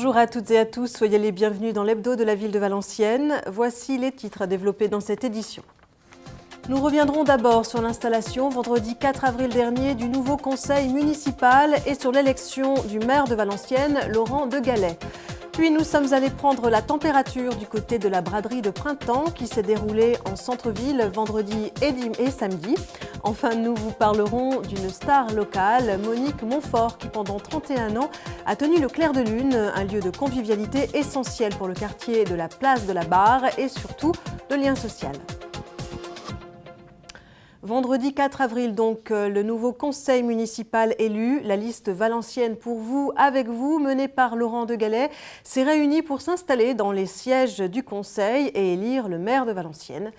Bonjour à toutes et à tous, soyez les bienvenus dans l'hebdo de la ville de Valenciennes. Voici les titres développés dans cette édition. Nous reviendrons d'abord sur l'installation vendredi 4 avril dernier du nouveau conseil municipal et sur l'élection du maire de Valenciennes, Laurent de Gallet. Puis nous sommes allés prendre la température du côté de la braderie de printemps qui s'est déroulée en centre-ville vendredi et samedi. Enfin, nous vous parlerons d'une star locale, Monique Montfort, qui pendant 31 ans a tenu le Clair de Lune, un lieu de convivialité essentiel pour le quartier de la place de la Barre et surtout de lien social. Vendredi 4 avril, donc, le nouveau conseil municipal élu, la liste Valenciennes pour vous, avec vous, menée par Laurent de Gallet, s'est réunie pour s'installer dans les sièges du conseil et élire le maire de Valenciennes.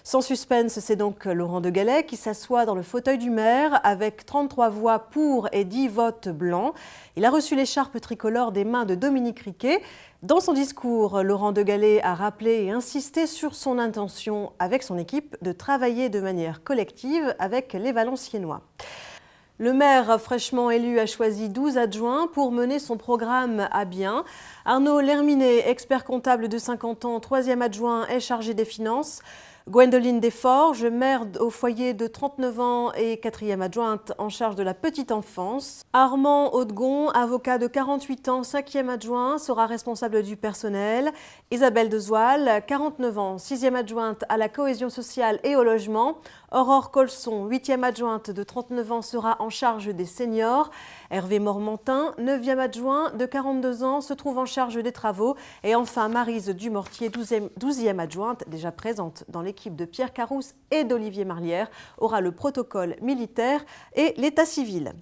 Sans suspense, c'est donc Laurent de Gallet qui s'assoit dans le fauteuil du maire avec 33 voix pour et 10 votes blancs. Il a reçu l'écharpe tricolore des mains de Dominique Riquet. Dans son discours, Laurent de Gallet a rappelé et insisté sur son intention avec son équipe de travailler de manière collective avec les Valenciennois. Le maire fraîchement élu a choisi 12 adjoints pour mener son programme à bien. Arnaud Lerminet, expert comptable de 50 ans, 3e adjoint, est chargé des finances. Gwendoline Desforges, mère au foyer de 39 ans et 4e adjointe en charge de la petite enfance. Armand Haudegon, avocat de 48 ans, 5e adjoint, sera responsable du personnel. Isabelle Dezoil, 49 ans, 6e adjointe à la cohésion sociale et au logement. Aurore Colson, 8e adjointe de 39 ans, sera en charge des seniors. Hervé Mormentin, 9e adjoint de 42 ans, se trouve en charge des travaux. Et enfin, Maryse Dumortier, 12e adjointe, déjà présente dans l'équipe de Pierre Carousse et d'Olivier Marlière, aura le protocole militaire et l'état civil.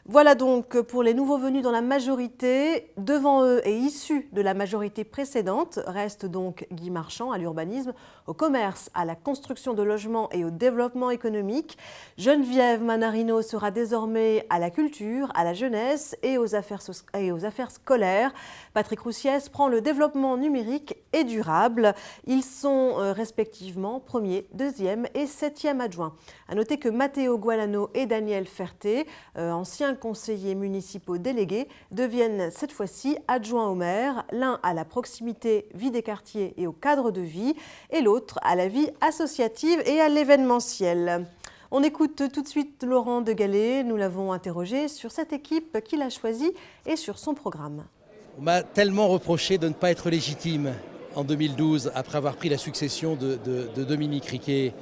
Voilà donc pour les nouveaux venus dans la majorité. Devant eux et issus de la majorité précédente restent donc Guy Marchand à l'urbanisme, au commerce, à la construction de logements et au développement économique. Geneviève Manarino sera désormais à la culture, à la jeunesse et aux affaires scolaires. Patrick Roussiès prend le développement numérique et durable. Ils sont respectivement 1er, 2e et 7e adjoints. À noter que Matteo Gualano et Daniel Ferté, anciens conseillers municipaux délégués, deviennent cette fois-ci adjoints au maire, l'un à la proximité, vie des quartiers et au cadre de vie, et l'autre à la vie associative et à l'événementiel. On écoute tout de suite Laurent de Gallet, nous l'avons interrogé sur cette équipe qu'il a choisie et sur son programme. On m'a tellement reproché de ne pas être légitime en 2012 après avoir pris la succession de Dominique Riquet,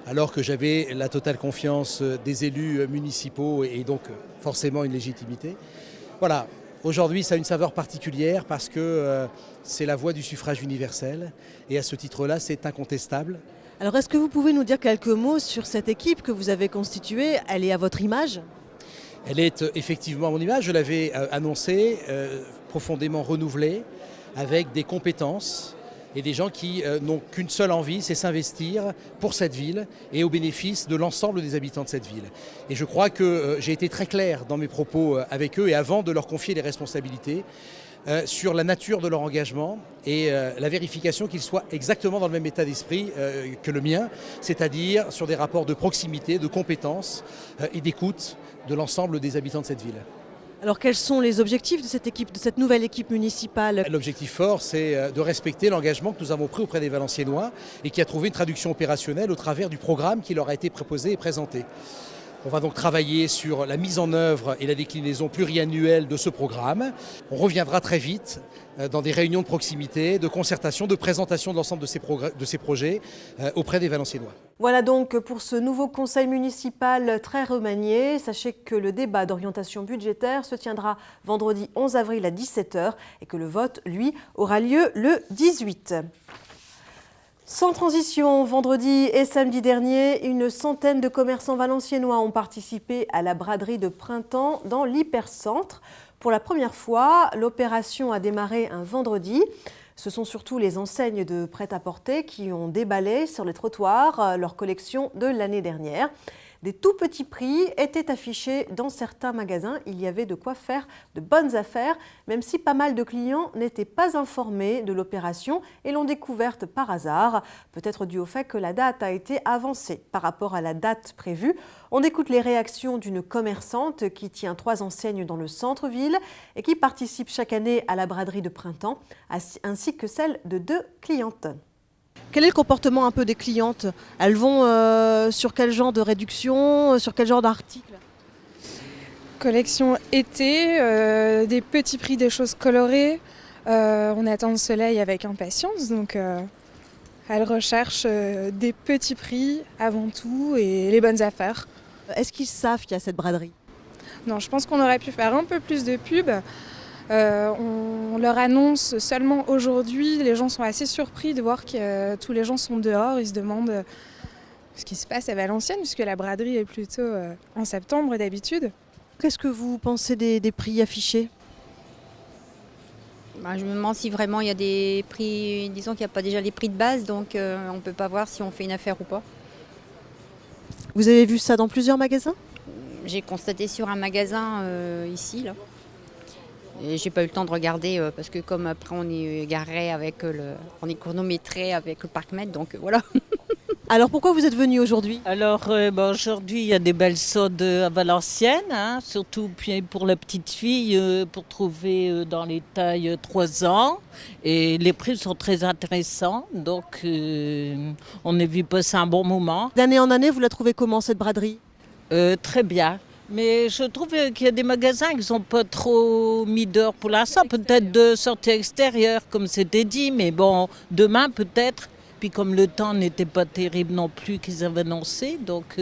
alors que j'avais la totale confiance des élus municipaux et donc forcément une légitimité. Voilà, aujourd'hui ça a une saveur particulière parce que c'est la voix du suffrage universel et à ce titre-là c'est incontestable. Alors est-ce que vous pouvez nous dire quelques mots sur cette équipe que vous avez constituée? Elle est à votre image? Elle est effectivement à mon image, je l'avais annoncée, profondément renouvelée, avec des compétences et des gens qui n'ont qu'une seule envie, c'est s'investir pour cette ville et au bénéfice de l'ensemble des habitants de cette ville. Et je crois que j'ai été très clair dans mes propos avec eux et avant de leur confier les responsabilités sur la nature de leur engagement et la vérification qu'ils soient exactement dans le même état d'esprit que le mien, c'est-à-dire sur des rapports de proximité, de compétences et d'écoute de l'ensemble des habitants de cette ville. Alors quels sont les objectifs de cette équipe, de cette nouvelle équipe municipale? L'objectif fort, c'est de respecter l'engagement que nous avons pris auprès des Valenciennois et qui a trouvé une traduction opérationnelle au travers du programme qui leur a été proposé et présenté. On va donc travailler sur la mise en œuvre et la déclinaison pluriannuelle de ce programme. On reviendra très vite dans des réunions de proximité, de concertation, de présentation de l'ensemble de ces projets auprès des Valenciennois. Voilà donc pour ce nouveau conseil municipal très remanié. Sachez que le débat d'orientation budgétaire se tiendra vendredi 11 avril à 17 h et que le vote, lui, aura lieu le 18. Sans transition, vendredi et samedi dernier, une centaine de commerçants valenciennois ont participé à la braderie de printemps dans l'hypercentre. Pour la première fois, l'opération a démarré un vendredi. Ce sont surtout les enseignes de prêt-à-porter qui ont déballé sur les trottoirs leur collection de l'année dernière. Des tout petits prix étaient affichés dans certains magasins. Il y avait de quoi faire de bonnes affaires, même si pas mal de clients n'étaient pas informés de l'opération et l'ont découverte par hasard. Peut-être dû au fait que la date a été avancée par rapport à la date prévue. On écoute les réactions d'une commerçante qui tient 3 enseignes dans le centre-ville et qui participe chaque année à la braderie de printemps, ainsi que celle de 2 clientes. Quel est le comportement un peu des clientes? Elles vont sur quel genre de réduction, sur quel genre d'articles? Collection été, des petits prix, des choses colorées. On attend le soleil avec impatience, donc elles recherchent des petls prix avant tout et les bonnes affaires. Est-ce qu'ils savent qu'il y a cette braderie? Non, je pense qu'on aurait pu faire un peu plus de pub. On leur annonce seulement aujourd'hui. Les gens sont assez surpris de voir que tous les gens sont dehors. Ils se demandent ce qui se passe à Valenciennes, puisque la braderie est plutôt en septembre d'habitude. Qu'est-ce que vous pensez des prix affichés? Je me demande si vraiment il y a des prix, disons qu'il n'y a pas déjà les prix de base, donc on ne peut pas voir si on fait une affaire ou pas. Vous avez vu ça dans plusieurs magasins? J'ai constaté sur un magasin ici, là. Et j'ai pas eu le temps de regarder parce que comme après on est garé avec on est chronométré avec le Parc Med, donc voilà. Alors pourquoi vous êtes venu aujourd'hui? Alors aujourd'hui il y a des belles soldes à Valenciennes, hein, surtout pour la petite fille, pour trouver dans les tailles 3 ans. Et les prix sont très intéressants, donc on est venu passer un bon moment. D'année en année, vous la trouvez comment cette braderie? Très bien. Mais je trouve qu'il y a des magasins qui ne sont pas trop mis dehors pour l'instant. Peut-être de sortie extérieure, comme c'était dit, mais bon, demain peut-être. Puis comme le temps n'était pas terrible non plus qu'ils avaient annoncé, donc...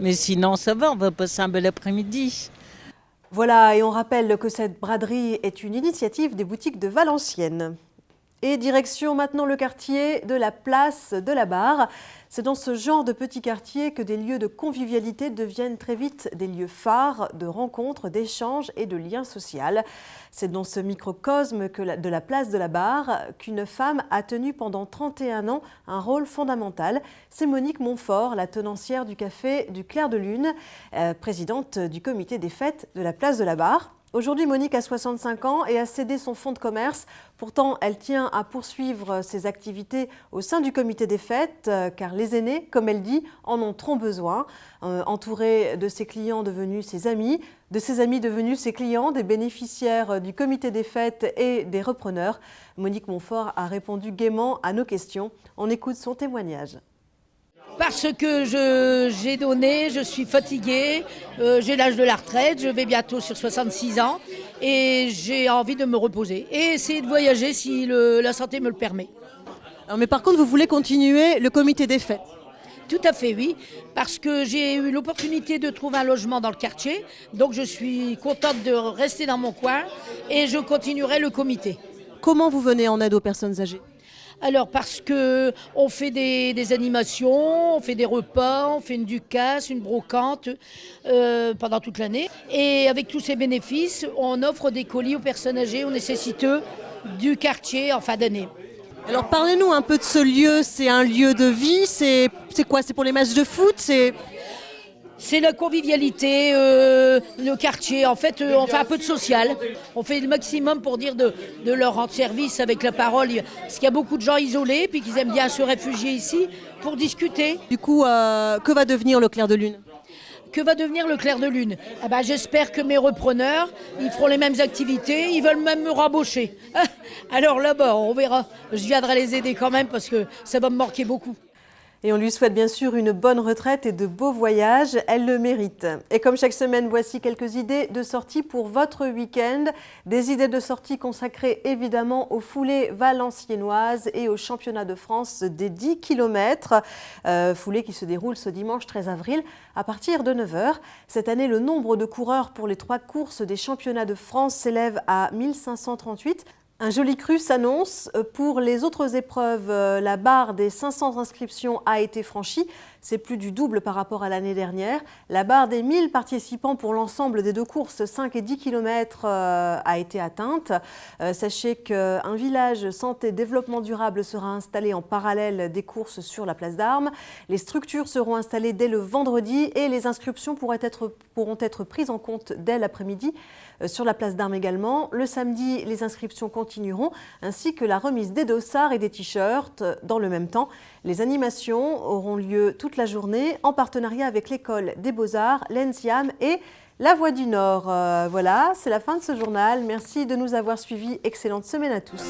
Mais sinon ça va, on va passer un bel après-midi. Voilà, et on rappelle que cette braderie est une initiative des boutiques de Valenciennes. Et direction maintenant le quartier de la place de la Barre. C'est dans ce genre de petit quartier que des lieux de convivialité deviennent très vite des lieux phares de rencontres, d'échanges et de liens sociaux. C'est dans ce microcosme de la place de la Barre qu'une femme a tenu pendant 31 ans un rôle fondamental. C'est Monique Montfort, la tenancière du café du Clair de Lune, présidente du comité des fêtes de la place de la Barre. Aujourd'hui, Monique a 65 ans et a cédé son fonds de commerce. Pourtant, elle tient à poursuivre ses activités au sein du comité des fêtes, car les aînés, comme elle dit, en ont trop besoin. Entourée de ses clients devenus ses amis, de ses amis devenus ses clients, des bénéficiaires du comité des fêtes et des repreneurs, Monique Montfort a répondu gaiement à nos questions. On écoute son témoignage. Parce que j'ai donné, je suis fatiguée, j'ai l'âge de la retraite, je vais bientôt sur 66 ans et j'ai envie de me reposer et essayer de voyager si la santé me le permet. Alors, mais par contre, vous voulez continuer le comité des fêtes? Tout à fait, oui, parce que j'ai eu l'opportunité de trouver un logement dans le quartier, donc je suis contente de rester dans mon coin et je continuerai le comité. Comment vous venez en aide aux personnes âgées? Alors parce qu'on fait des animations, on fait des repas, on fait une ducasse, une brocante pendant toute l'année. Et avec tous ces bénéfices, on offre des colis aux personnes âgées, aux nécessiteux du quartier en fin d'année. Alors parlez-nous un peu de ce lieu, c'est un lieu de vie, c'est quoi? C'est pour les matchs de foot? C'est la convivialité, le quartier. En fait, on fait un peu de social. On fait le maximum pour dire de leur rendre service avec la parole. Parce qu'il y a beaucoup de gens isolés, puis qu'ils aiment bien se réfugier ici pour discuter. Du coup, que va devenir le Clair de Lune? Que va devenir le Clair de Lune? J'espère que mes repreneurs, ils feront les mêmes activités, ils veulent même me rembaucher. Alors là-bas, on verra. Je viendrai les aider quand même parce que ça va me manquer beaucoup. Et on lui souhaite bien sûr une bonne retraite et de beaux voyages, elle le mérite. Et comme chaque semaine, voici quelques idées de sortie pour votre week-end. Des idées de sortie consacrées évidemment aux foulées valenciennoises et au championnat de France des 10 km. Foulée qui se déroule ce dimanche 13 avril à partir de 9h. Cette année, le nombre de coureurs pour les 3 courses des championnats de France s'élève à 1538. Un joli cru s'annonce. Pour les autres épreuves, la barre des 500 inscriptions a été franchie. C'est plus du double par rapport à l'année dernière. La barre des 1000 participants pour l'ensemble des deux courses, 5 et 10 km, a été atteinte. Sachez qu'un village santé développement durable sera installé en parallèle des courses sur la place d'Armes. Les structures seront installées dès le vendredi et les inscriptions pourront être prises en compte dès l'après-midi. Sur la place d'Armes également. Le samedi, les inscriptions continueront, ainsi que la remise des dossards et des t-shirts. Dans le même temps, les animations auront lieu toute la journée en partenariat avec l'école des Beaux-Arts, l'ENSIAM et la Voix du Nord. Voilà, c'est la fin de ce journal. Merci de nous avoir suivis. Excellente semaine à tous.